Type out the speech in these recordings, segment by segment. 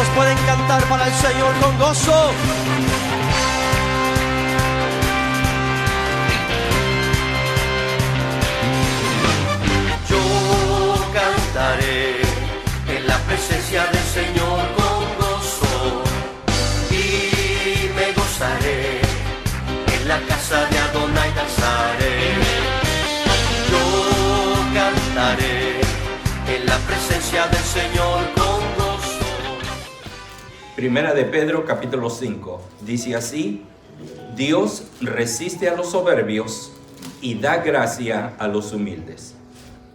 ¿Cuántos pueden cantar para el Señor con gozo? Yo cantaré en la presencia del Señor con gozo y me gozaré, en la casa de Adonai danzaré. Yo cantaré en la presencia del Señor con gozo. Primera de Pedro, capítulo 5, dice así: Dios resiste a los soberbios y da gracia a los humildes.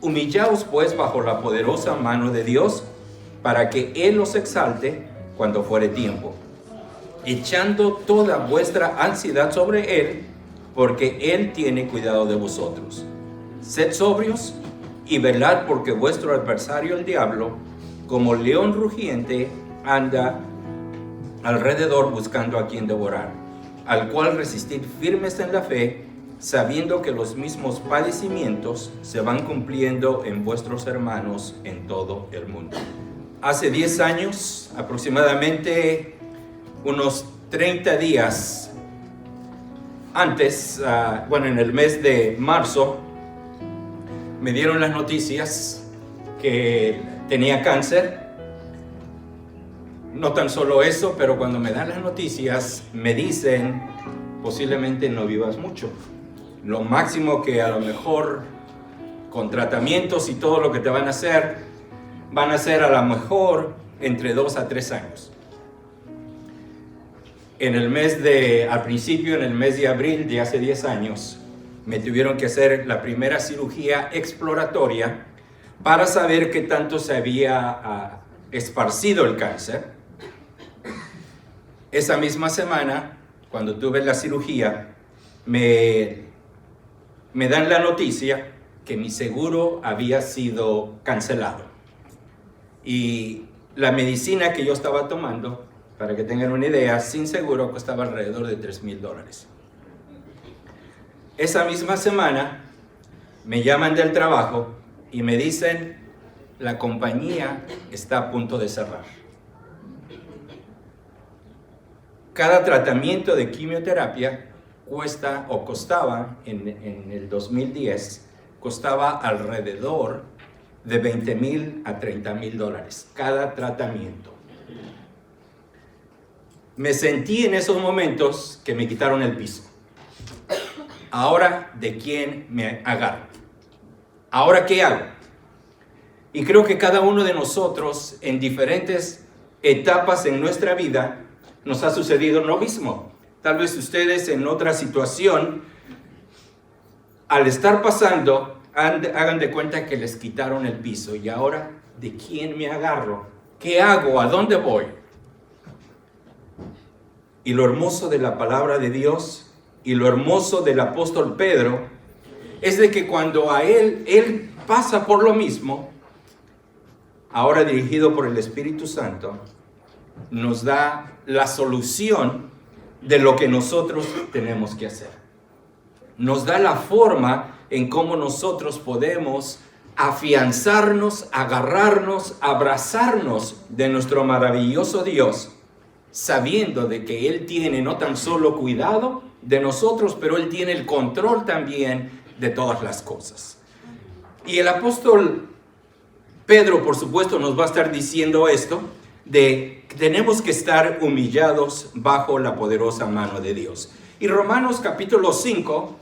Humillaos pues bajo la poderosa mano de Dios, para que Él os exalte cuando fuere tiempo, echando toda vuestra ansiedad sobre Él, porque Él tiene cuidado de vosotros. Sed sobrios y velad, porque vuestro adversario el diablo, como león rugiente, anda alrededor buscando a quien devorar, al cual resistid firmes en la fe, sabiendo que los mismos padecimientos se van cumpliendo en vuestros hermanos en todo el mundo. Hace 10 años, aproximadamente unos 30 días antes, en el mes de marzo, me dieron las noticias que tenía cáncer. No tan solo eso, pero cuando me dan las noticias, me dicen, posiblemente no vivas mucho. Lo máximo que a lo mejor con tratamientos y todo lo que te van a hacer a lo mejor entre 2 a 3 años. Al principio, en el mes de abril de hace 10 años, me tuvieron que hacer la primera cirugía exploratoria para saber qué tanto se había esparcido el cáncer. Esa misma semana, cuando tuve la cirugía, me dan la noticia que mi seguro había sido cancelado. Y la medicina que yo estaba tomando, para que tengan una idea, sin seguro costaba alrededor de $3,000. Esa misma semana me llaman del trabajo y me dicen, la compañía está a punto de cerrar. Cada tratamiento de quimioterapia costaba en el 2010, costaba alrededor de $20,000 a $30,000 cada tratamiento. Me sentí en esos momentos que me quitaron el piso. Ahora, ¿de quién me agarro? ¿Ahora qué hago? Y creo que cada uno de nosotros, en diferentes etapas en nuestra vida, nos ha sucedido lo mismo. Tal vez ustedes en otra situación, al estar pasando, hagan de cuenta que les quitaron el piso. Y ahora, ¿de quién me agarro? ¿Qué hago? ¿A dónde voy? Y lo hermoso de la palabra de Dios y lo hermoso del apóstol Pedro es de que cuando a él pasa por lo mismo, ahora dirigido por el Espíritu Santo, nos da la solución de lo que nosotros tenemos que hacer. Nos da la forma en cómo nosotros podemos afianzarnos, agarrarnos, abrazarnos de nuestro maravilloso Dios, sabiendo de que Él tiene no tan solo cuidado de nosotros, pero Él tiene el control también de todas las cosas. Y el apóstol Pedro, por supuesto, nos va a estar diciendo esto, de que tenemos que estar humillados bajo la poderosa mano de Dios. Y Romanos capítulo 5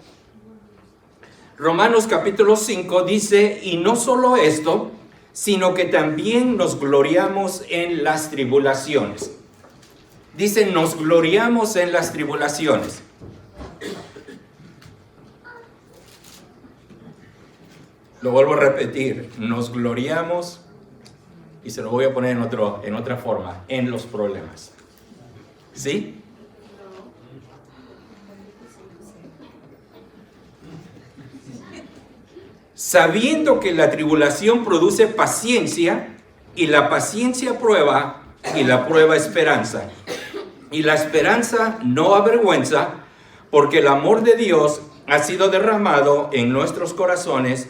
dice, y no solo esto, sino que también nos gloriamos en las tribulaciones. Dice, nos gloriamos en las tribulaciones. Lo vuelvo a repetir, nos gloriamos, y se lo voy a poner en otra forma, en los problemas. ¿Sí? Sabiendo que la tribulación produce paciencia, y la paciencia prueba, y la prueba esperanza. Y la esperanza no avergüenza, porque el amor de Dios ha sido derramado en nuestros corazones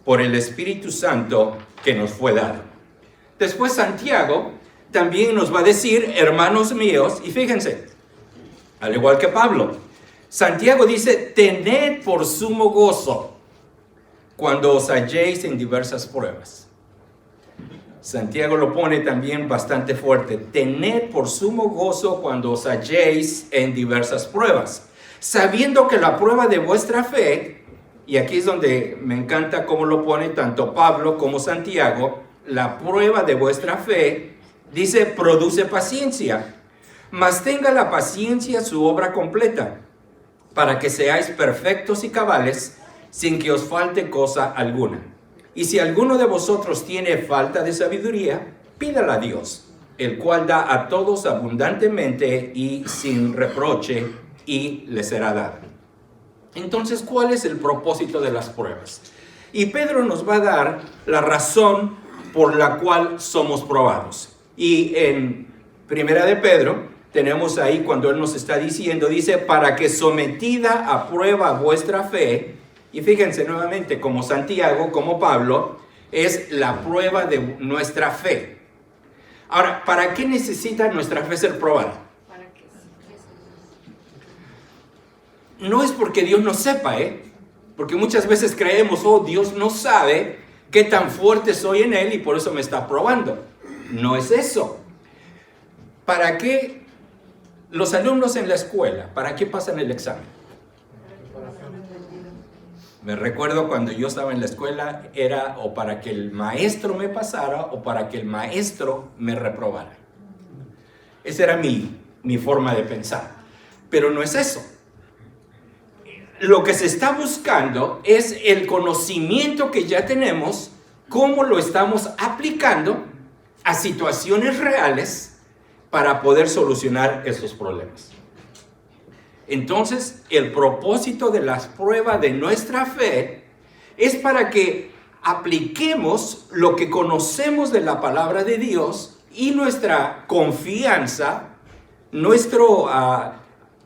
por el Espíritu Santo que nos fue dado. Después Santiago también nos va a decir, hermanos míos, y fíjense, al igual que Pablo, Santiago dice, tened por sumo gozo cuando os halléis en diversas pruebas. Santiago lo pone también bastante fuerte. Tened por sumo gozo cuando os halléis en diversas pruebas, sabiendo que la prueba de vuestra fe, y aquí es donde me encanta cómo lo pone tanto Pablo como Santiago, la prueba de vuestra fe, dice, produce paciencia, mas tenga la paciencia su obra completa, para que seáis perfectos y cabales, sin que os falte cosa alguna. Y si alguno de vosotros tiene falta de sabiduría, pídala a Dios, el cual da a todos abundantemente y sin reproche, y le será dada. Entonces, ¿cuál es el propósito de las pruebas? Y Pedro nos va a dar la razón por la cual somos probados. Y en Primera de Pedro, tenemos ahí cuando él nos está diciendo, dice, para que sometida a prueba vuestra fe, y fíjense nuevamente, como Santiago, como Pablo, es la prueba de nuestra fe. Ahora, ¿para qué necesita nuestra fe ser probada? No es porque Dios no sepa, porque muchas veces creemos, oh, Dios no sabe qué tan fuerte soy en Él y por eso me está probando. No es eso. ¿Para qué los alumnos en la escuela, para qué pasan el examen? Me recuerdo cuando yo estaba en la escuela, era o para que el maestro me pasara o para que el maestro me reprobara. Esa era mi forma de pensar. Pero no es eso. Lo que se está buscando es el conocimiento que ya tenemos, cómo lo estamos aplicando a situaciones reales para poder solucionar esos problemas. Entonces, el propósito de las pruebas de nuestra fe es para que apliquemos lo que conocemos de la palabra de Dios y nuestra confianza, nuestro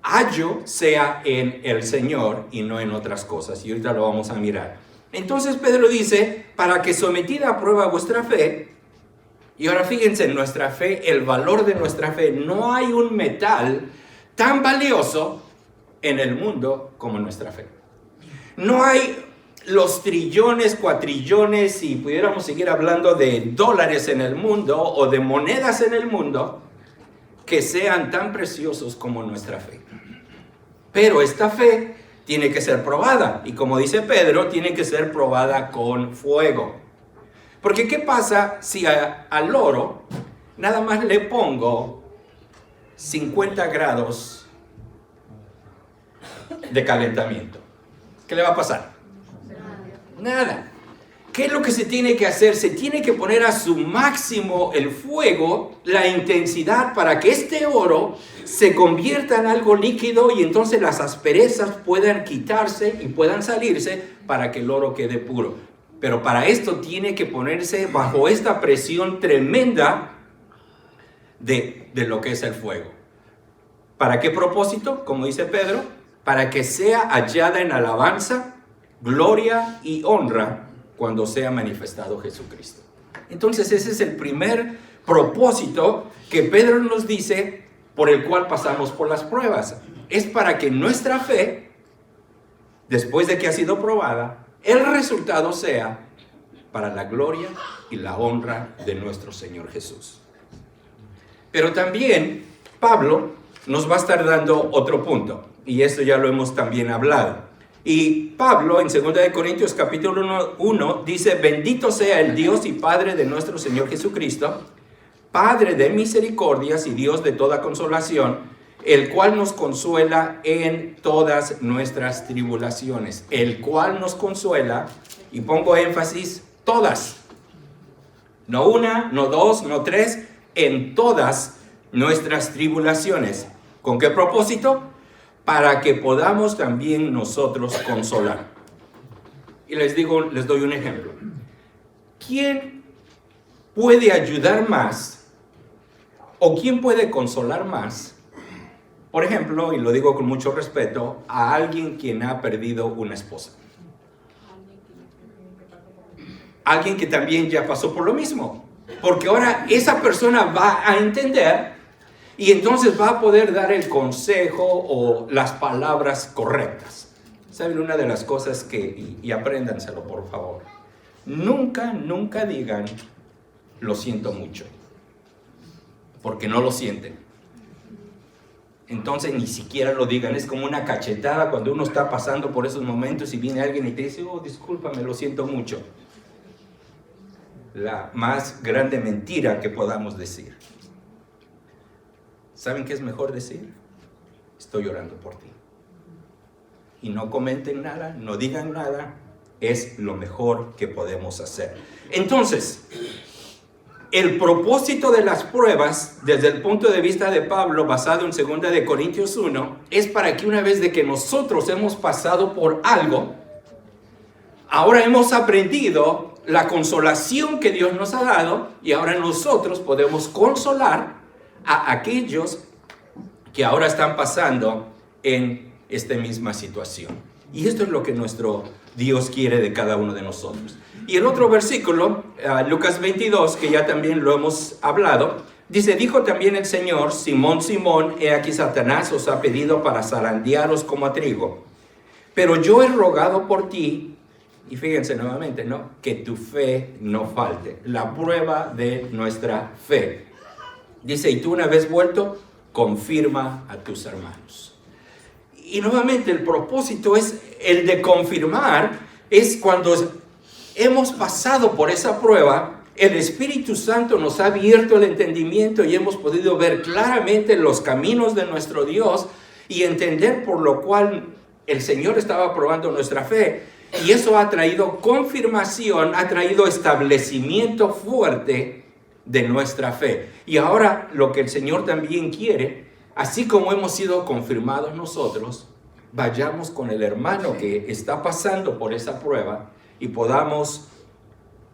ayo sea en el Señor y no en otras cosas. Y ahorita lo vamos a mirar. Entonces Pedro dice, para que sometida a prueba vuestra fe, y ahora fíjense en nuestra fe, el valor de nuestra fe, no hay un metal tan valioso en el mundo como nuestra fe. No hay los trillones, cuatrillones, si pudiéramos seguir hablando de dólares en el mundo o de monedas en el mundo, que sean tan preciosos como nuestra fe. Pero esta fe tiene que ser probada, y como dice Pedro, tiene que ser probada con fuego. Porque ¿qué pasa si al oro nada más le pongo 50 grados de calentamiento? ¿Qué le va a pasar? Nada. ¿Qué es lo que se tiene que hacer? Se tiene que poner a su máximo el fuego, la intensidad, para que este oro se convierta en algo líquido y entonces las asperezas puedan quitarse y puedan salirse para que el oro quede puro. Pero para esto tiene que ponerse bajo esta presión tremenda de lo que es el fuego. ¿Para qué propósito? Como dice Pedro, para que sea hallada en alabanza, gloria y honra cuando sea manifestado Jesucristo. Entonces ese es el primer propósito que Pedro nos dice por el cual pasamos por las pruebas. Es para que nuestra fe, después de que ha sido probada, el resultado sea para la gloria y la honra de nuestro Señor Jesús. Pero también Pablo nos va a estar dando otro punto, y esto ya lo hemos también hablado. Y Pablo en 2 Corintios capítulo 1 dice, bendito sea el Dios y Padre de nuestro Señor Jesucristo, Padre de misericordias y Dios de toda consolación, el cual nos consuela en todas nuestras tribulaciones. El cual nos consuela, y pongo énfasis, todas. No una, no dos, no tres, en todas nuestras tribulaciones. ¿Con qué propósito? Para que podamos también nosotros consolar. Y les doy un ejemplo. ¿Quién puede ayudar más o quién puede consolar más? Por ejemplo, y lo digo con mucho respeto, a alguien quien ha perdido una esposa. Alguien que también ya pasó por lo mismo. Porque ahora esa persona va a entender y entonces va a poder dar el consejo o las palabras correctas. ¿Saben una de las cosas que, y apréndanselo por favor? Nunca digan, lo siento mucho, porque no lo sienten. Entonces ni siquiera lo digan, es como una cachetada cuando uno está pasando por esos momentos y viene alguien y te dice, oh, discúlpame, lo siento mucho. La más grande mentira que podamos decir. ¿Saben qué es mejor decir? Estoy orando por ti. Y no comenten nada, no digan nada, es lo mejor que podemos hacer. Entonces, el propósito de las pruebas, desde el punto de vista de Pablo, basado en 2 de Corintios 1, es para que una vez de que nosotros hemos pasado por algo, ahora hemos aprendido la consolación que Dios nos ha dado y ahora nosotros podemos consolar a aquellos que ahora están pasando en esta misma situación. Y esto es lo que nuestro Dios quiere de cada uno de nosotros. Y el otro versículo, Lucas 22, que ya también lo hemos hablado, dice, dijo también el Señor, Simón, Simón, he aquí Satanás os ha pedido para zarandearos como a trigo. Pero yo he rogado por ti, y fíjense nuevamente, ¿no? Que tu fe no falte. La prueba de nuestra fe. Dice, y tú una vez vuelto, confirma a tus hermanos. Y nuevamente el propósito es el de confirmar, es cuando hemos pasado por esa prueba, el Espíritu Santo nos ha abierto el entendimiento y hemos podido ver claramente los caminos de nuestro Dios y entender por lo cual el Señor estaba probando nuestra fe. Y eso ha traído confirmación, ha traído establecimiento fuerte de nuestra fe. Y ahora lo que el Señor también quiere, así como hemos sido confirmados nosotros, vayamos con el hermano que está pasando por esa prueba y podamos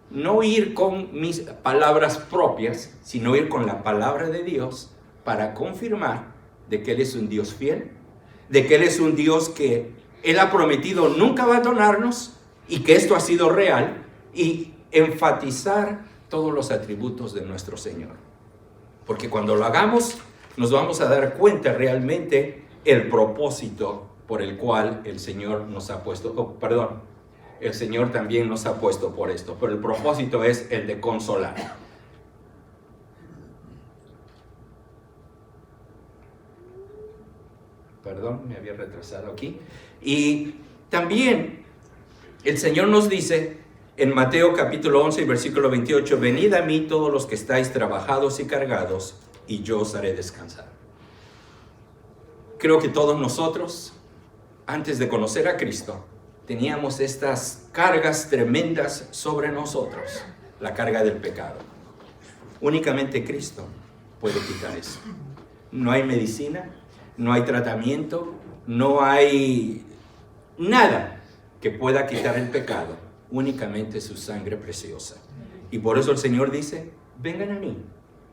no ir con mis palabras propias, sino ir con la palabra de Dios para confirmar de que Él es un Dios fiel, de que Él es un Dios que Él ha prometido nunca abandonarnos y que esto ha sido real, y enfatizar todos los atributos de nuestro Señor. Porque cuando lo hagamos, nos vamos a dar cuenta realmente el propósito por el cual el Señor nos ha puesto, el Señor también nos ha puesto por esto, pero el propósito es el de consolar. Perdón, me había retrasado aquí. Y también el Señor nos dice en Mateo capítulo 11, versículo 28, venid a mí todos los que estáis trabajados y cargados, y yo os haré descansar. Creo que todos nosotros, antes de conocer a Cristo, teníamos estas cargas tremendas sobre nosotros, la carga del pecado. Únicamente Cristo puede quitar eso. No hay medicina, no hay tratamiento, no hay nada que pueda quitar el pecado, únicamente su sangre preciosa. Y por eso el Señor dice, vengan a mí,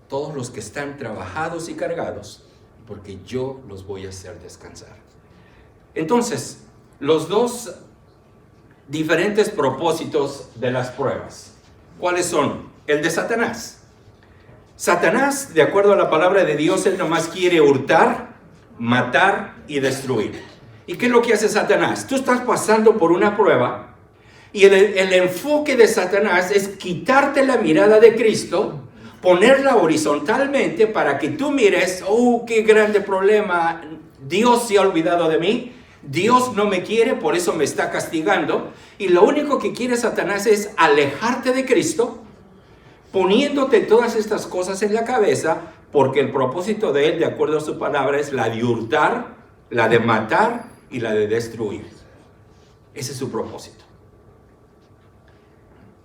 todos los que están trabajados y cargados, porque yo los voy a hacer descansar. Entonces, los dos diferentes propósitos de las pruebas. ¿Cuáles son? El de Satanás. Satanás, de acuerdo a la palabra de Dios, él nomás quiere hurtar, matar y destruir. ¿Y qué es lo que hace Satanás? Tú estás pasando por una prueba y el enfoque de Satanás es quitarte la mirada de Cristo, ponerla horizontalmente para que tú mires, oh, qué grande problema, Dios se ha olvidado de mí, Dios no me quiere, por eso me está castigando. Y lo único que quiere Satanás es alejarte de Cristo, poniéndote todas estas cosas en la cabeza, porque el propósito de él, de acuerdo a su palabra, es la de hurtar, la de matar y la de destruir. Ese es su propósito.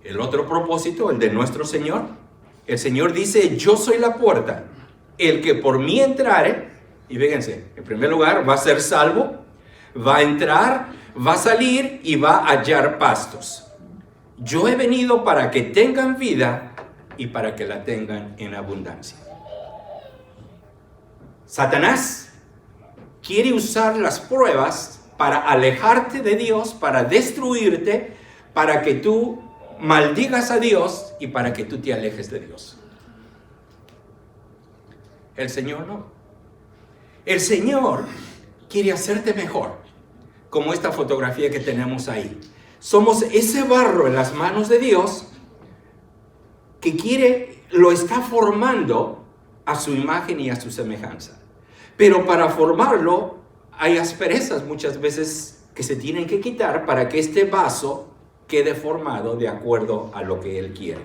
El otro propósito, el de nuestro Señor, el Señor dice, yo soy la puerta, el que por mí entrare, y fíjense, en primer lugar va a ser salvo, va a entrar, va a salir y va a hallar pastos. Yo he venido para que tengan vida y para que la tengan en abundancia. Satanás quiere usar las pruebas para alejarte de Dios, para destruirte, para que tú maldigas a Dios y para que tú te alejes de Dios. El Señor no. El Señor quiere hacerte mejor, como esta fotografía que tenemos ahí. Somos ese barro en las manos de Dios que lo está formando a su imagen y a su semejanza. Pero para formarlo hay asperezas muchas veces que se tienen que quitar para que este vaso quede formado de acuerdo a lo que Él quiere.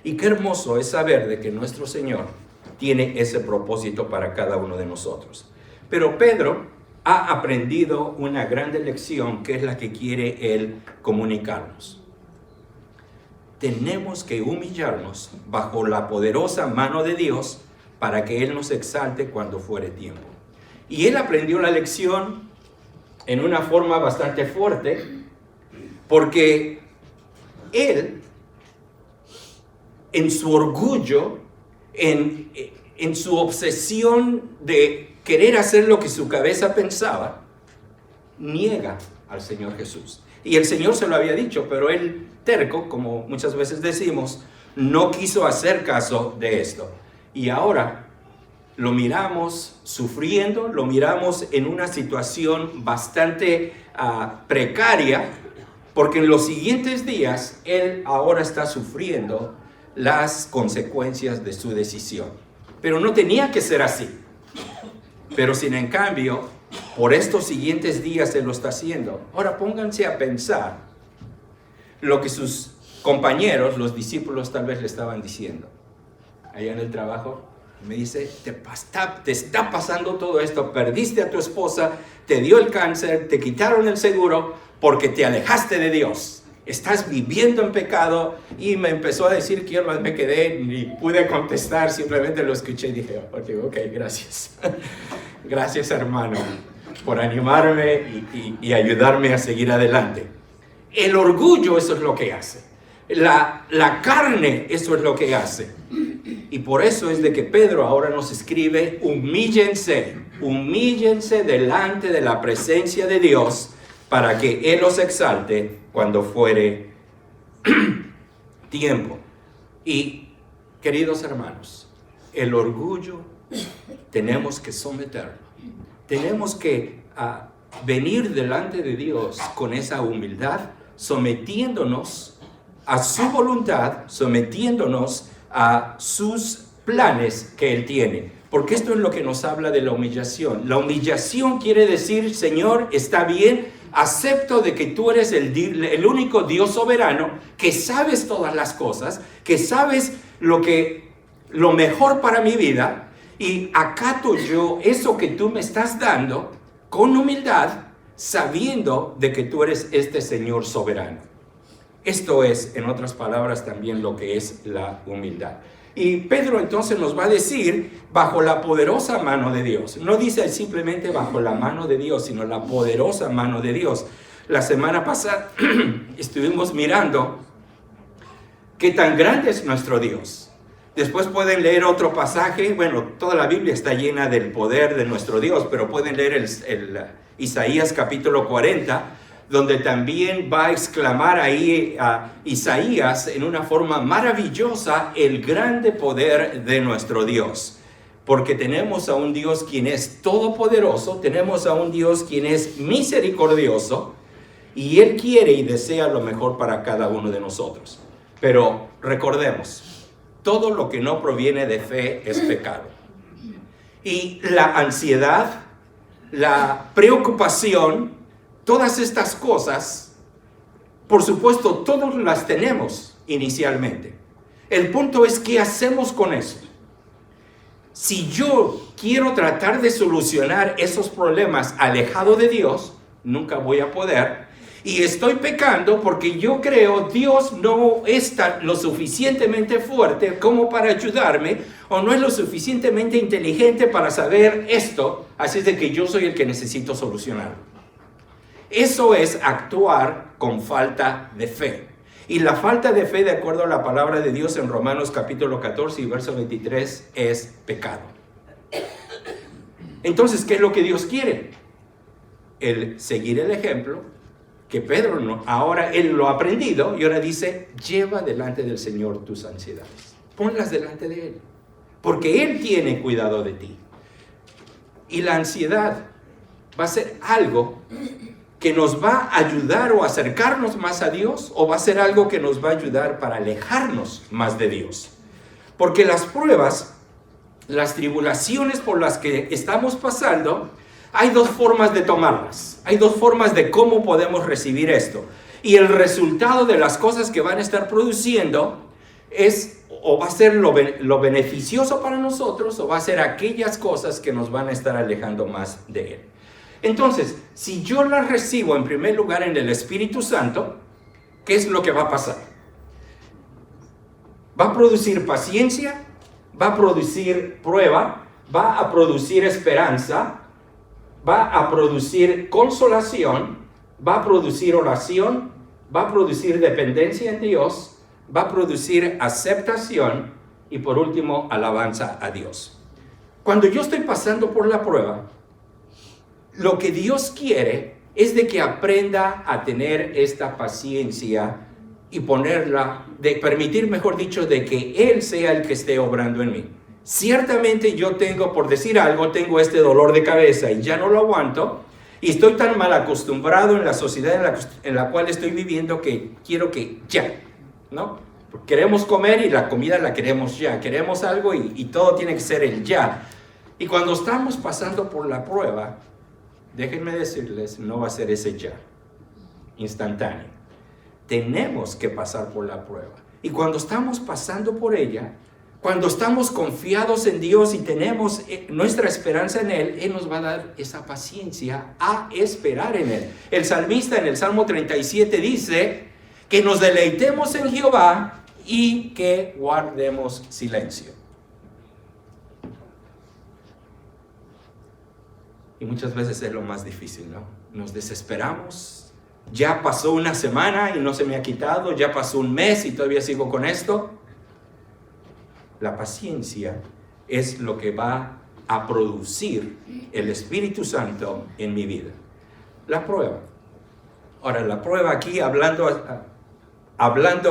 Y qué hermoso es saber de que nuestro Señor tiene ese propósito para cada uno de nosotros. Pero Pedro ha aprendido una gran lección que es la que quiere Él comunicarnos. Tenemos que humillarnos bajo la poderosa mano de Dios para que Él nos exalte cuando fuere tiempo. Y Él aprendió la lección en una forma bastante fuerte, porque Él, en su orgullo, en su obsesión de querer hacer lo que su cabeza pensaba, niega al Señor Jesús. Y el Señor se lo había dicho, pero él, terco, como muchas veces decimos, no quiso hacer caso de esto. Y ahora lo miramos sufriendo, lo miramos en una situación bastante precaria, porque en los siguientes días él ahora está sufriendo las consecuencias de su decisión. Pero no tenía que ser así. Pero sin en cambio, por estos siguientes días él lo está haciendo. Ahora pónganse a pensar lo que sus compañeros, los discípulos, tal vez le estaban diciendo. Allá en el trabajo, me dice, te está pasando todo esto, perdiste a tu esposa, te dio el cáncer, te quitaron el seguro porque te alejaste de Dios. Estás viviendo en pecado. Y me empezó a decir que yo no me quedé ni pude contestar, simplemente lo escuché y dije, ok, gracias. Gracias, hermano, por animarme y ayudarme a seguir adelante. El orgullo, eso es lo que hace. La carne, eso es lo que hace. Y por eso es de que Pedro ahora nos escribe, humíllense delante de la presencia de Dios para que Él los exalte cuando fuere tiempo. Y, queridos hermanos, el orgullo tenemos que someterlo. Tenemos que venir delante de Dios con esa humildad, sometiéndonos a su voluntad, sometiéndonos a sus planes que Él tiene. Porque esto es lo que nos habla de la humillación. La humillación quiere decir, Señor, está bien, acepto de que tú eres el único Dios soberano, que sabes todas las cosas, que sabes lo mejor para mi vida, y acato yo eso que tú me estás dando con humildad, sabiendo de que tú eres este Señor soberano. Esto es, en otras palabras, también lo que es la humildad. Y Pedro entonces nos va a decir, bajo la poderosa mano de Dios. No dice simplemente bajo la mano de Dios, sino la poderosa mano de Dios. La semana pasada estuvimos mirando qué tan grande es nuestro Dios. Después pueden leer otro pasaje. Bueno, toda la Biblia está llena del poder de nuestro Dios, pero pueden leer el Isaías capítulo 40, donde también va a exclamar ahí a Isaías en una forma maravillosa el grande poder de nuestro Dios. Porque tenemos a un Dios quien es todopoderoso, tenemos a un Dios quien es misericordioso, y Él quiere y desea lo mejor para cada uno de nosotros. Pero recordemos, todo lo que no proviene de fe es pecado. Y la ansiedad, la preocupación, todas estas cosas, por supuesto, todos las tenemos inicialmente. El punto es, ¿qué hacemos con eso? Si yo quiero tratar de solucionar esos problemas alejado de Dios, nunca voy a poder. Y estoy pecando porque yo creo Dios no es lo suficientemente fuerte como para ayudarme, o no es lo suficientemente inteligente para saber esto, así es de que yo soy el que necesito solucionarlo. Eso es actuar con falta de fe. Y la falta de fe, de acuerdo a la palabra de Dios en Romanos capítulo 14 y verso 23, es pecado. Entonces, ¿qué es lo que Dios quiere? El seguir el ejemplo que Pedro no, ahora él lo ha aprendido y ahora dice, lleva delante del Señor tus ansiedades. Ponlas delante de Él, porque Él tiene cuidado de ti. Y la ansiedad va a ser algo que nos va a ayudar o acercarnos más a Dios, o va a ser algo que nos va a ayudar para alejarnos más de Dios. Porque las pruebas, las tribulaciones por las que estamos pasando, hay dos formas de tomarlas. Hay dos formas de cómo podemos recibir esto. Y el resultado de las cosas que van a estar produciendo es o va a ser lo beneficioso para nosotros, o va a ser aquellas cosas que nos van a estar alejando más de Él. Entonces, si yo las recibo en primer lugar en el Espíritu Santo, ¿qué es lo que va a pasar? Va a producir paciencia, va a producir prueba, va a producir esperanza, va a producir consolación, va a producir oración, va a producir dependencia en Dios, va a producir aceptación y por último alabanza a Dios. Cuando yo estoy pasando por la prueba, lo que Dios quiere es de que aprenda a tener esta paciencia y permitir, mejor dicho, de que Él sea el que esté obrando en mí. Ciertamente yo tengo, por decir algo, tengo este dolor de cabeza y ya no lo aguanto, y estoy tan mal acostumbrado en la sociedad en la cual estoy viviendo que quiero que ya, ¿no? Queremos comer y la comida la queremos ya, queremos algo y todo tiene que ser el ya. Y cuando estamos pasando por la prueba, déjenme decirles, no va a ser ese ya, instantáneo. Tenemos que pasar por la prueba. Y cuando estamos pasando por ella, cuando estamos confiados en Dios y tenemos nuestra esperanza en Él, Él nos va a dar esa paciencia a esperar en Él. El salmista en el Salmo 37 dice que nos deleitemos en Jehová y que guardemos silencio. Y muchas veces es lo más difícil, ¿no? Nos desesperamos. Ya pasó una semana y no se me ha quitado. Ya pasó un mes y todavía sigo con esto. La paciencia es lo que va a producir el Espíritu Santo en mi vida. La prueba. Ahora, la prueba aquí, hablando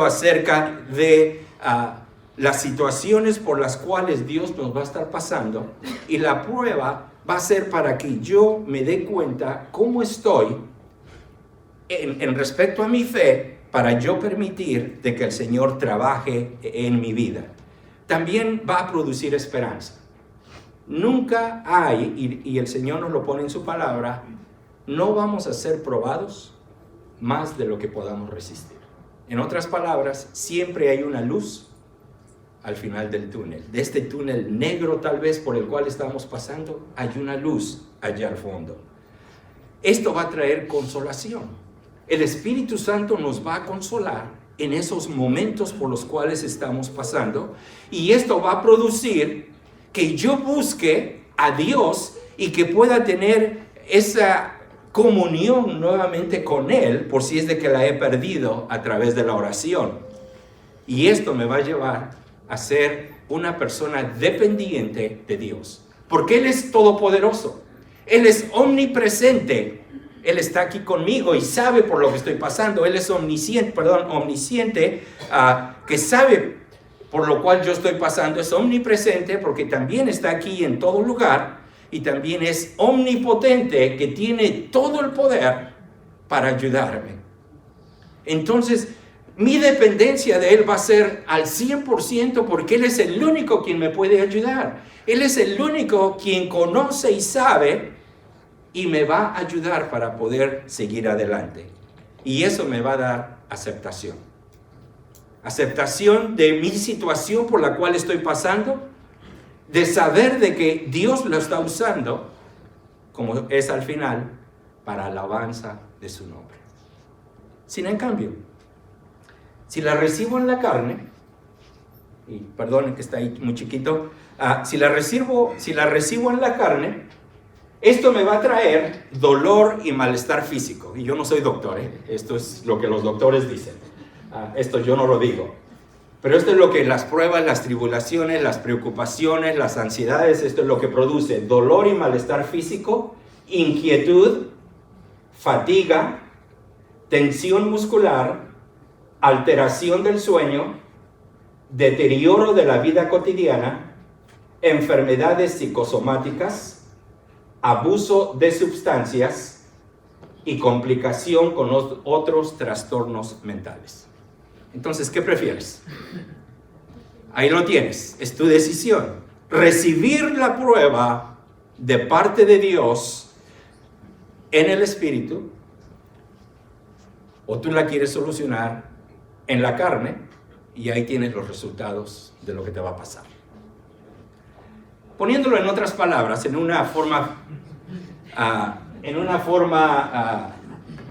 acerca de las situaciones por las cuales Dios nos va a estar pasando. Y la prueba va a ser para que yo me dé cuenta cómo estoy en respecto a mi fe, para yo permitir de que el Señor trabaje en mi vida. También va a producir esperanza. Nunca hay, y el Señor nos lo pone en su palabra, no vamos a ser probados más de lo que podamos resistir. En otras palabras, siempre hay una luz al final del túnel. De este túnel negro tal vez por el cual estamos pasando, hay una luz allá al fondo. Esto va a traer consolación. El Espíritu Santo nos va a consolar en esos momentos por los cuales estamos pasando, y esto va a producir que yo busque a Dios y que pueda tener esa comunión nuevamente con Él, por si es de que la he perdido a través de la oración. Y esto me va a llevar a ser una persona dependiente de Dios, porque Él es todopoderoso, Él es omnipresente. Él está aquí conmigo y sabe por lo que estoy pasando. Él es omnisciente, que sabe por lo cual yo estoy pasando. Es omnipresente porque también está aquí en todo lugar. Y también es omnipotente, que tiene todo el poder para ayudarme. Entonces, mi dependencia de Él va a ser al 100%, porque Él es el único quien me puede ayudar. Él es el único quien conoce y sabe, y me va a ayudar para poder seguir adelante. Y eso me va a dar aceptación. Aceptación de mi situación por la cual estoy pasando, de saber de que Dios lo está usando, como es al final, para alabanza de su nombre. Sin en cambio, si la recibo en la carne, y perdonen que está ahí muy chiquito, si la recibo en la carne, esto me va a traer dolor y malestar físico. Y yo no soy doctor, esto es lo que los doctores dicen. Esto yo no lo digo. Pero esto es lo que las pruebas, las tribulaciones, las preocupaciones, las ansiedades, esto es lo que produce dolor y malestar físico, inquietud, fatiga, tensión muscular, alteración del sueño, deterioro de la vida cotidiana, enfermedades psicosomáticas, abuso de sustancias y complicación con otros trastornos mentales. Entonces, ¿qué prefieres? Ahí lo tienes, es tu decisión. Recibir la prueba de parte de Dios en el Espíritu, o tú la quieres solucionar en la carne y ahí tienes los resultados de lo que te va a pasar. Poniéndolo en otras palabras, en una forma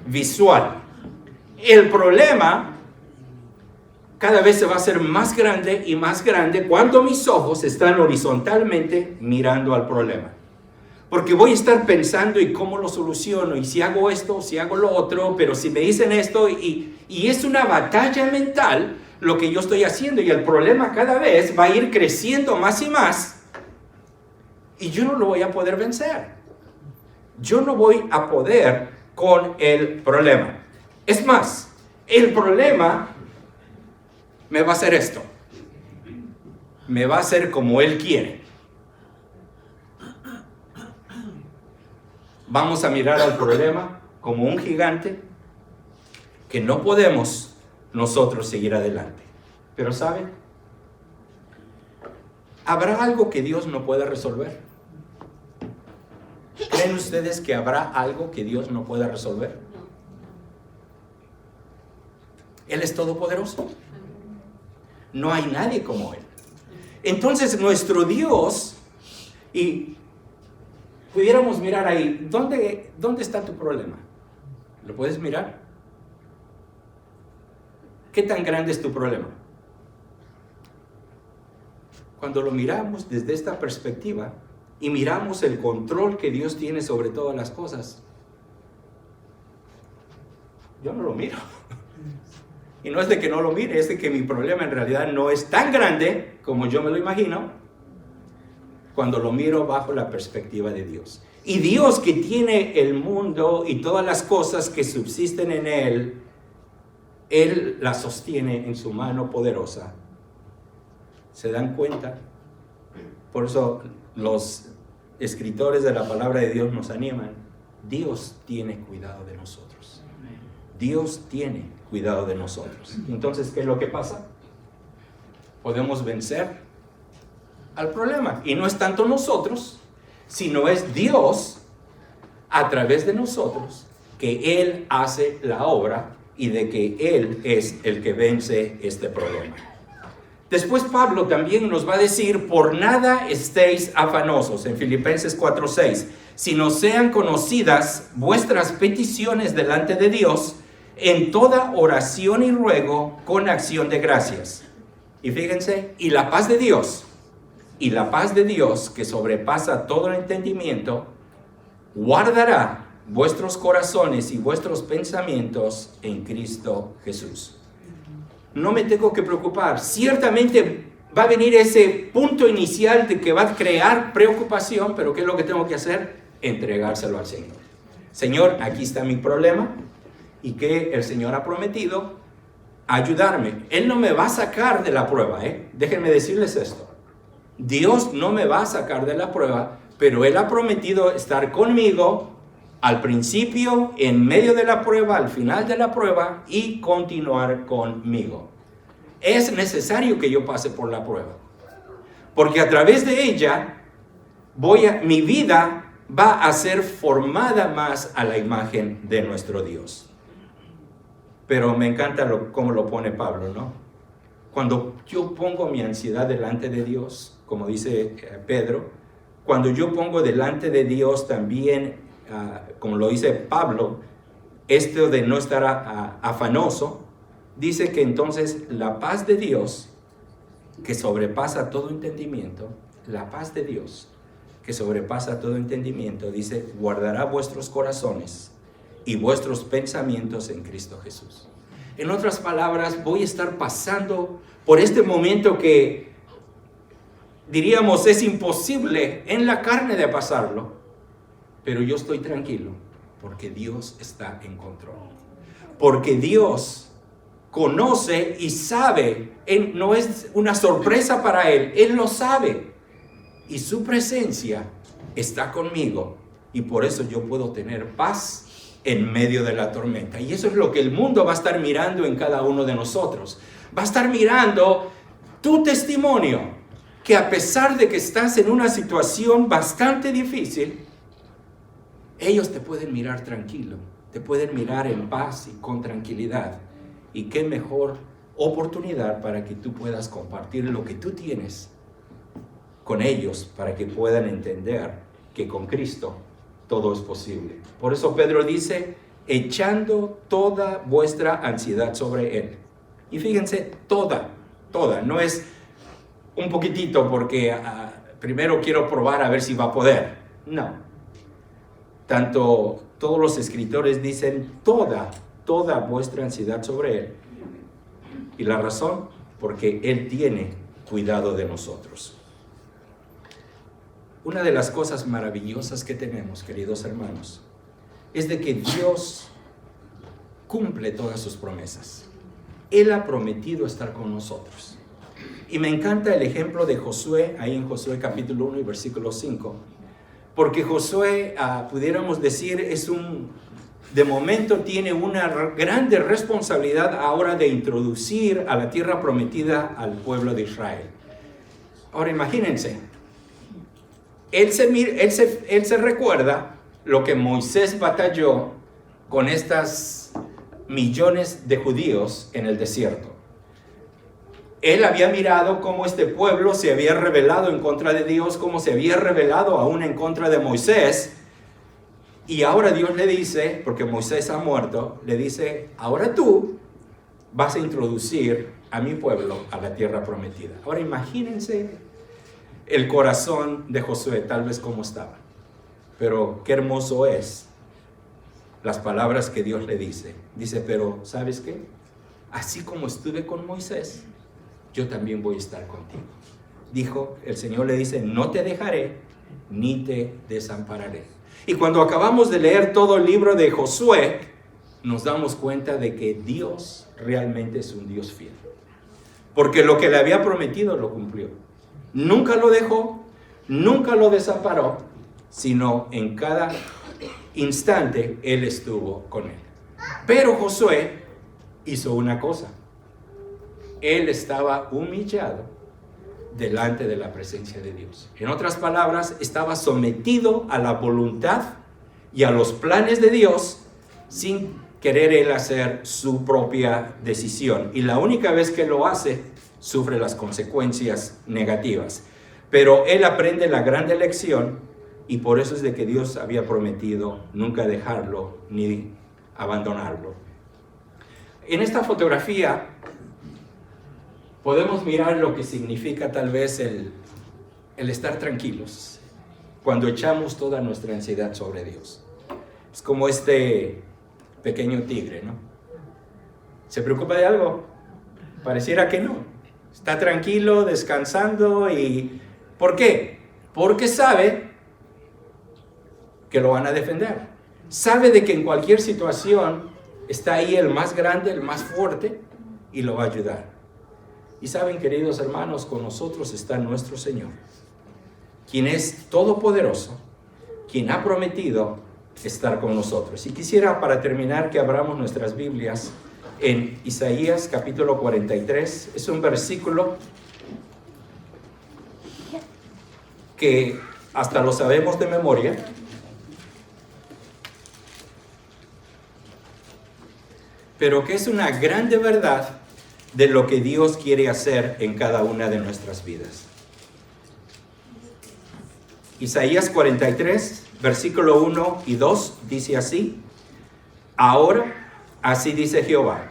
visual, el problema cada vez se va a hacer más grande y más grande cuando mis ojos están horizontalmente mirando al problema. Porque voy a estar pensando y cómo lo soluciono, y si hago esto, si hago lo otro, pero si me dicen esto, y es una batalla mental lo que yo estoy haciendo, y el problema cada vez va a ir creciendo más y más, y yo no lo voy a poder vencer. Yo no voy a poder con el problema. Es más, el problema me va a hacer esto. Me va a hacer como él quiere. Vamos a mirar al problema como un gigante que no podemos nosotros seguir adelante. Pero ¿saben? ¿Habrá algo que Dios no pueda resolver? ¿Creen ustedes que habrá algo que Dios no pueda resolver? Él es todopoderoso. No hay nadie como Él. Entonces nuestro Dios, y pudiéramos mirar ahí, ¿dónde está tu problema? ¿Lo puedes mirar? ¿Qué tan grande es tu problema? Cuando lo miramos desde esta perspectiva y miramos el control que Dios tiene sobre todas las cosas, yo no lo miro. Y no es de que no lo mire, es de que mi problema en realidad no es tan grande como yo me lo imagino cuando lo miro bajo la perspectiva de Dios. Y Dios, que tiene el mundo y todas las cosas que subsisten en Él, Él las sostiene en su mano poderosa. ¿Se dan cuenta? Por eso los escritores de la palabra de Dios nos animan. Dios tiene cuidado de nosotros. Dios tiene cuidado de nosotros. Entonces, ¿qué es lo que pasa? Podemos vencer al problema. Y no es tanto nosotros, sino es Dios a través de nosotros que Él hace la obra y de que Él es el que vence este problema. Después Pablo también nos va a decir: por nada estéis afanosos, en Filipenses 4:6, sino sean conocidas vuestras peticiones delante de Dios en toda oración y ruego con acción de gracias. Y fíjense, y la paz de Dios, que sobrepasa todo el entendimiento, guardará vuestros corazones y vuestros pensamientos en Cristo Jesús. No me tengo que preocupar. Ciertamente va a venir ese punto inicial de que va a crear preocupación, pero ¿qué es lo que tengo que hacer? Entregárselo al Señor. Señor, aquí está mi problema, y que el Señor ha prometido ayudarme. Él no me va a sacar de la prueba, Déjenme decirles esto. Dios no me va a sacar de la prueba, pero Él ha prometido estar conmigo al principio, en medio de la prueba, al final de la prueba, y continuar conmigo. Es necesario que yo pase por la prueba, porque a través de ella mi vida va a ser formada más a la imagen de nuestro Dios. Pero me encanta cómo lo pone Pablo, ¿no? Cuando yo pongo mi ansiedad delante de Dios, como dice Pedro, cuando yo pongo delante de Dios también, como lo dice Pablo, esto de no estar afanoso, dice que entonces la paz de Dios, que sobrepasa todo entendimiento, la paz de Dios, que sobrepasa todo entendimiento, dice, guardará vuestros corazones y vuestros pensamientos en Cristo Jesús. En otras palabras, voy a estar pasando por este momento que diríamos es imposible en la carne de pasarlo, pero yo estoy tranquilo porque Dios está en control. porque Dios conoce y sabe. No es una sorpresa para Él lo sabe. Y su presencia está conmigo. Y por eso yo puedo tener paz en medio de la tormenta. Y eso es lo que el mundo va a estar mirando en cada uno de nosotros. Va a estar mirando tu testimonio, que a pesar de que estás en una situación bastante difícil, ellos te pueden mirar tranquilo, te pueden mirar en paz y con tranquilidad. Y qué mejor oportunidad para que tú puedas compartir lo que tú tienes con ellos, para que puedan entender que con Cristo todo es posible. Por eso Pedro dice, echando toda vuestra ansiedad sobre Él. Y fíjense, toda, no es un poquitito porque primero quiero probar a ver si va a poder. No. Todos los escritores dicen toda vuestra ansiedad sobre Él. Y la razón, porque Él tiene cuidado de nosotros. Una de las cosas maravillosas que tenemos, queridos hermanos, es de que Dios cumple todas sus promesas. Él ha prometido estar con nosotros. Y me encanta el ejemplo de Josué, ahí en Josué capítulo 1 y versículo 5. Porque Josué, pudiéramos decir, de momento tiene una grande responsabilidad ahora de introducir a la tierra prometida al pueblo de Israel. Ahora imagínense, él se recuerda lo que Moisés batalló con estas millones de judíos en el desierto. Él había mirado cómo este pueblo se había rebelado en contra de Dios, cómo se había rebelado aún en contra de Moisés. Y ahora Dios le dice, porque Moisés ha muerto, le dice, ahora tú vas a introducir a mi pueblo a la tierra prometida. Ahora imagínense el corazón de Josué, tal vez como estaba. Pero qué hermoso es las palabras que Dios le dice. Dice, pero ¿sabes qué? Así como estuve con Moisés, yo también voy a estar contigo. Dijo, el Señor le dice, no te dejaré ni te desampararé. Y cuando acabamos de leer todo el libro de Josué, nos damos cuenta de que Dios realmente es un Dios fiel. Porque lo que le había prometido lo cumplió. Nunca lo dejó, nunca lo desamparó, sino en cada instante Él estuvo con él. Pero Josué hizo una cosa. Él estaba humillado delante de la presencia de Dios. En otras palabras, estaba sometido a la voluntad y a los planes de Dios sin querer él hacer su propia decisión. Y la única vez que lo hace, sufre las consecuencias negativas. Pero él aprende la grande lección y por eso es de que Dios había prometido nunca dejarlo ni abandonarlo. En esta fotografía podemos mirar lo que significa tal vez el estar tranquilos cuando echamos toda nuestra ansiedad sobre Dios. Es como este pequeño tigre, ¿no? ¿Se preocupa de algo? Pareciera que no. Está tranquilo, descansando y... ¿por qué? Porque sabe que lo van a defender. Sabe de que en cualquier situación está ahí el más grande, el más fuerte y lo va a ayudar. Y saben, queridos hermanos, con nosotros está nuestro Señor, quien es todopoderoso, quien ha prometido estar con nosotros. Y quisiera, para terminar, que abramos nuestras Biblias en Isaías capítulo 43. Es un versículo que hasta lo sabemos de memoria, pero que es una grande verdad de lo que Dios quiere hacer en cada una de nuestras vidas. Isaías 43, versículo 1 y 2, dice así: ahora, así dice Jehová,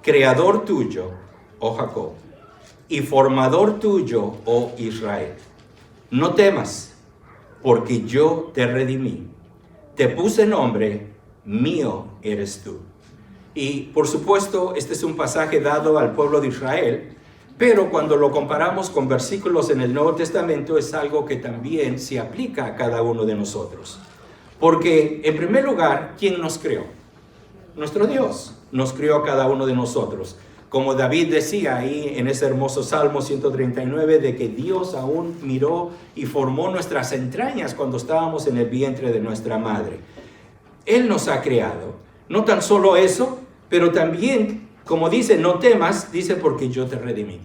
creador tuyo, oh Jacob, y formador tuyo, oh Israel. No temas, porque yo te redimí. Te puse nombre, mío eres tú. Y por supuesto, este es un pasaje dado al pueblo de Israel, pero cuando lo comparamos con versículos en el Nuevo Testamento, es algo que también se aplica a cada uno de nosotros. Porque, en primer lugar, ¿quién nos creó? Nuestro Dios. nos crió a cada uno de nosotros. Como David decía ahí en ese hermoso Salmo 139, de que Dios aún miró y formó nuestras entrañas cuando estábamos en el vientre de nuestra madre. Él nos ha creado. No tan solo eso, pero también, como dice, no temas, dice, porque yo te redimí.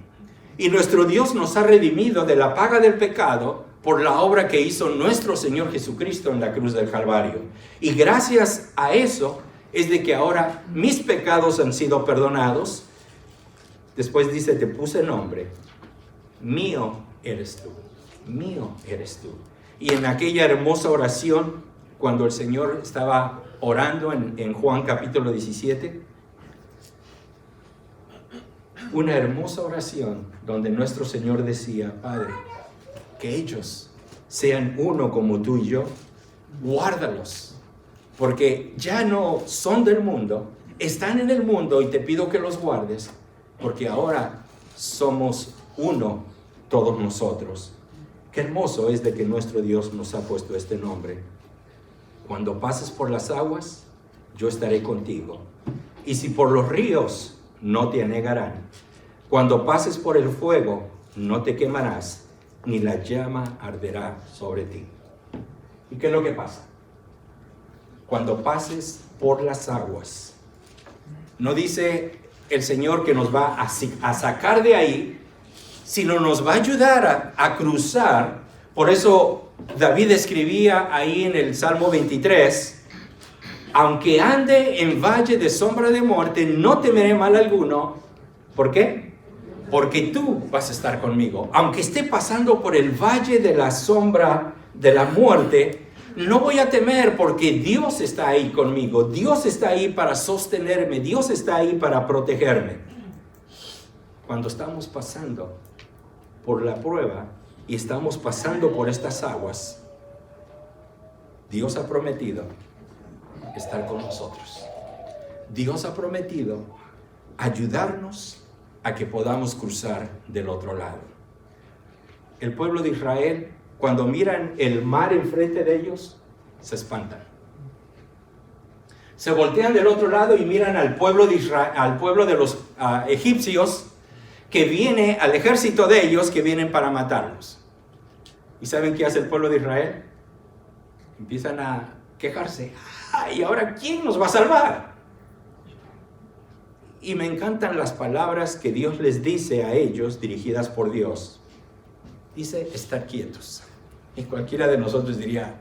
Y nuestro Dios nos ha redimido de la paga del pecado por la obra que hizo nuestro Señor Jesucristo en la cruz del Calvario. Y gracias a eso es de que ahora mis pecados han sido perdonados. Después dice, te puse nombre, mío eres tú, mío eres tú. Y en aquella hermosa oración, cuando el Señor estaba orando en Juan capítulo 17, una hermosa oración donde nuestro Señor decía, Padre, que ellos sean uno como tú y yo, guárdalos, porque ya no son del mundo, están en el mundo y te pido que los guardes, porque ahora somos uno todos nosotros. Qué hermoso es de que nuestro Dios nos ha puesto este nombre. Cuando pases por las aguas, yo estaré contigo. Y si por los ríos, no te anegarán. Cuando pases por el fuego, no te quemarás, ni la llama arderá sobre ti. ¿Y qué es lo que pasa? Cuando pases por las aguas, no dice el Señor que nos va a sacar de ahí, sino nos va a ayudar a cruzar. Por eso David escribía ahí en el Salmo 23, aunque ande en valle de sombra de muerte, no temeré mal alguno. ¿Por qué? Porque tú vas a estar conmigo. Aunque esté pasando por el valle de la sombra de la muerte, no voy a temer porque Dios está ahí conmigo. Dios está ahí para sostenerme. Dios está ahí para protegerme. Cuando estamos pasando por la prueba y estamos pasando por estas aguas, Dios ha prometido estar con nosotros. Dios ha prometido ayudarnos a que podamos cruzar del otro lado. El pueblo de Israel, cuando miran el mar enfrente de ellos, se espantan. Se voltean del otro lado y miran al pueblo de Israel, al pueblo de los egipcios, que viene, al ejército de ellos, que vienen para matarlos. ¿Y saben qué hace el pueblo de Israel? Empiezan a quejarse. ¿Y ahora quién nos va a salvar? Y me encantan las palabras que Dios les dice a ellos, dirigidas por Dios. Dice, estar quietos. Y cualquiera de nosotros diría,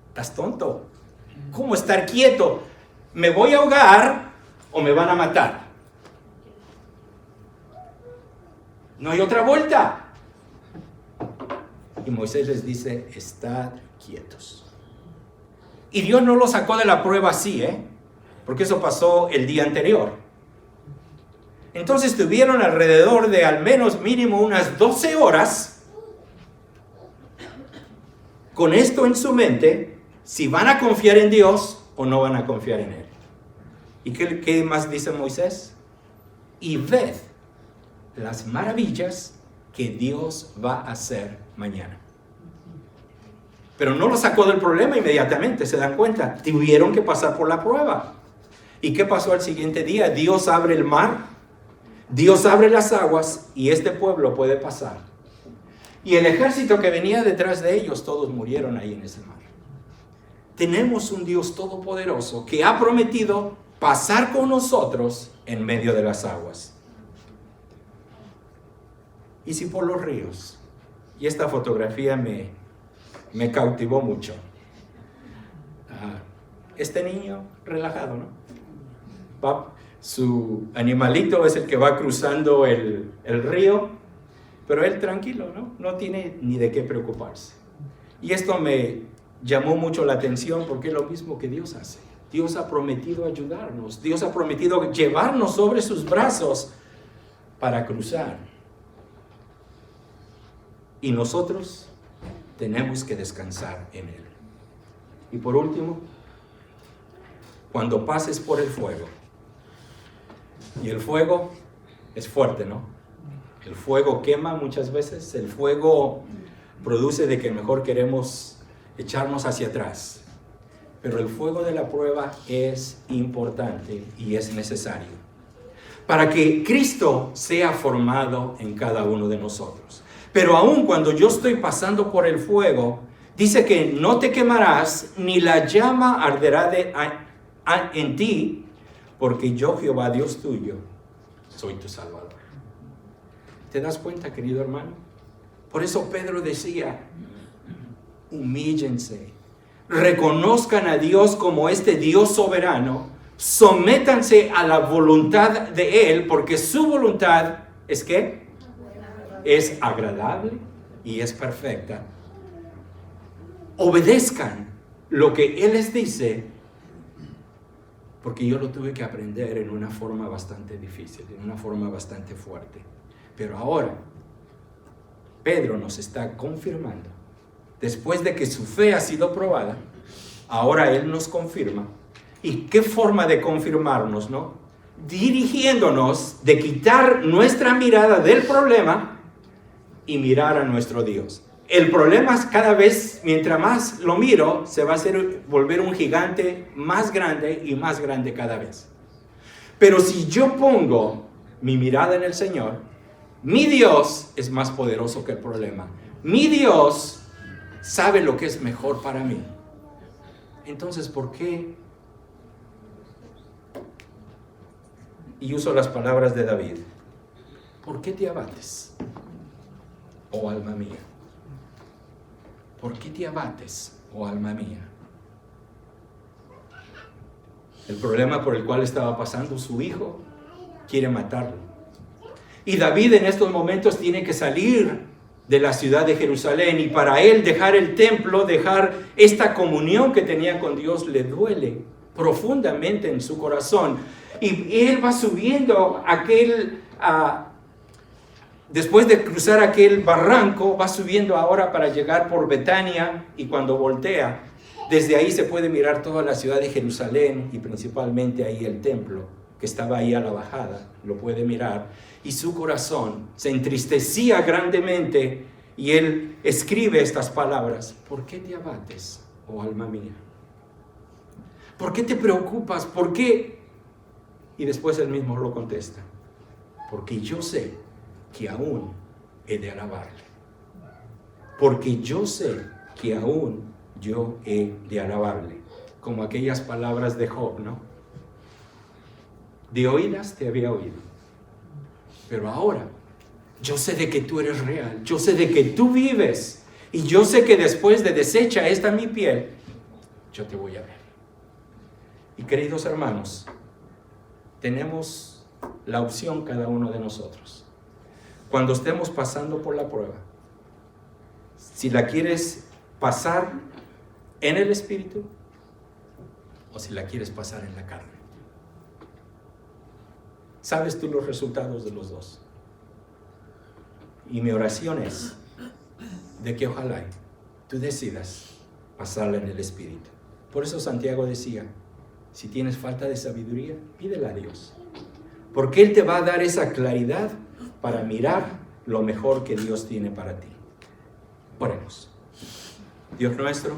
¿estás tonto? ¿Cómo estar quieto? ¿Me voy a ahogar o me van a matar? No hay otra vuelta. Y Moisés les dice, estad quietos. Y Dios no lo sacó de la prueba así, porque eso pasó el día anterior. Entonces tuvieron alrededor de al menos mínimo unas 12 horas con esto en su mente, si van a confiar en Dios o no van a confiar en Él. ¿Y qué más dice Moisés? Y ved las maravillas que Dios va a hacer mañana. Pero no lo sacó del problema inmediatamente, se dan cuenta. Tuvieron que pasar por la prueba. ¿Y qué pasó al siguiente día? Dios abre el mar, Dios abre las aguas y este pueblo puede pasar. Y el ejército que venía detrás de ellos, todos murieron ahí en ese mar. Tenemos un Dios todopoderoso que ha prometido pasar con nosotros en medio de las aguas. Y si por los ríos, y esta fotografía me cautivó mucho. Este niño relajado, ¿no? Su animalito es el que va cruzando el río, pero él tranquilo, ¿no? No tiene ni de qué preocuparse. Y esto me llamó mucho la atención porque es lo mismo que Dios hace. Dios ha prometido ayudarnos. Dios ha prometido llevarnos sobre sus brazos para cruzar. Y nosotros tenemos que descansar en Él. Y por último, cuando pases por el fuego, y el fuego es fuerte, ¿no? El fuego quema muchas veces, el fuego produce de que mejor queremos echarnos hacia atrás. pero el fuego de la prueba es importante y es necesario para que Cristo sea formado en cada uno de nosotros. Pero aun cuando yo estoy pasando por el fuego, dice que no te quemarás, ni la llama arderá en ti, porque yo, Jehová, Dios tuyo, soy tu Salvador. ¿Te das cuenta, querido hermano? Por eso Pedro decía, humíllense, reconozcan a Dios como este Dios soberano, sométanse a la voluntad de Él, porque su voluntad es ¿qué? Es agradable y es perfecta. Obedezcan lo que Él les dice, porque yo lo tuve que aprender en una forma bastante difícil, en una forma bastante fuerte. Pero ahora, Pedro nos está confirmando, después de que su fe ha sido probada, ahora Él nos confirma. ¿Y qué forma de confirmarnos, no? Dirigiéndonos de quitar nuestra mirada del problema y mirar a nuestro Dios. El problema es cada vez, mientras más lo miro, se va a volver un gigante más grande y más grande cada vez. Pero si yo pongo mi mirada en el Señor, mi Dios es más poderoso que el problema. Mi Dios sabe lo que es mejor para mí. Entonces, ¿por qué? Y uso las palabras de David. ¿Por qué te abates, oh alma mía? ¿Por qué te abates, oh alma mía? El problema por el cual estaba pasando su hijo quiere matarlo. Y David en estos momentos tiene que salir de la ciudad de Jerusalén, y para él dejar el templo, dejar esta comunión que tenía con Dios, le duele profundamente en su corazón. Y él va subiendo después de cruzar aquel barranco, va subiendo ahora para llegar por Betania, y cuando voltea, desde ahí se puede mirar toda la ciudad de Jerusalén y principalmente ahí el templo que estaba ahí a la bajada, lo puede mirar, y su corazón se entristecía grandemente, y él escribe estas palabras: ¿por qué te abates, oh alma mía? ¿Por qué te preocupas? ¿Por qué? Y después él mismo lo contesta: porque yo sé que aún he de alabarle. Porque yo sé que aún yo he de alabarle. Como aquellas palabras de Job, ¿no? De oídas te había oído, pero ahora yo sé de que tú eres real, yo sé de que tú vives, y yo sé que después de deshecha esta mi piel, yo te voy a ver. Y queridos hermanos, tenemos la opción cada uno de nosotros. Cuando estemos pasando por la prueba, si la quieres pasar en el Espíritu o si la quieres pasar en la carne. Sabes tú los resultados de los dos. Y mi oración es de que ojalá tú decidas pasarla en el Espíritu. Por eso Santiago decía: si tienes falta de sabiduría, pídela a Dios, porque Él te va a dar esa claridad para mirar lo mejor que Dios tiene para ti. Oremos. Dios nuestro,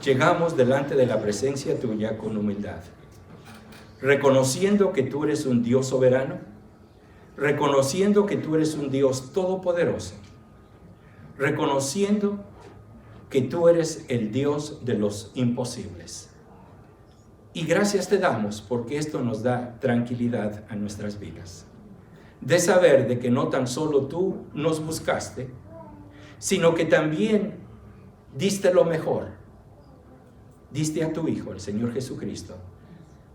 llegamos delante de la presencia tuya con humildad, reconociendo que tú eres un Dios soberano, reconociendo que tú eres un Dios todopoderoso, reconociendo que tú eres el Dios de los imposibles. Y gracias te damos porque esto nos da tranquilidad a nuestras vidas, de saber de que no tan solo tú nos buscaste, sino que también diste lo mejor, diste a tu Hijo, el Señor Jesucristo,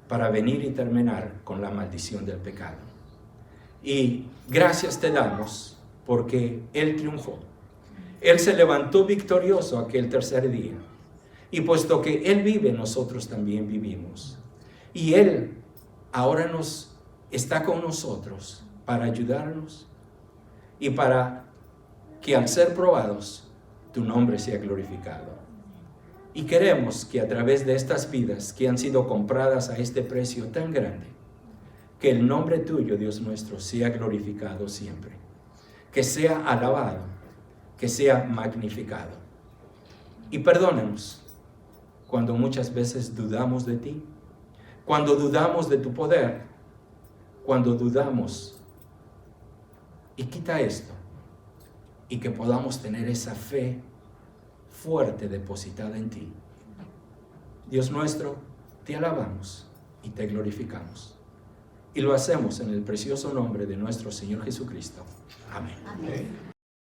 para venir y terminar con la maldición del pecado. Y gracias te damos porque Él triunfó. Él se levantó victorioso aquel tercer día. Y puesto que Él vive, nosotros también vivimos. Y Él ahora está con nosotros para ayudarnos y para que al ser probados, tu nombre sea glorificado. Y queremos que a través de estas vidas que han sido compradas a este precio tan grande, que el nombre tuyo, Dios nuestro, sea glorificado siempre. Que sea alabado, que sea magnificado. Y perdónanos cuando muchas veces dudamos de ti, cuando dudamos de tu poder, cuando dudamos. Y quita esto, y que podamos tener esa fe fuerte depositada en ti. Dios nuestro, te alabamos y te glorificamos. Y lo hacemos en el precioso nombre de nuestro Señor Jesucristo. Amén. Amén.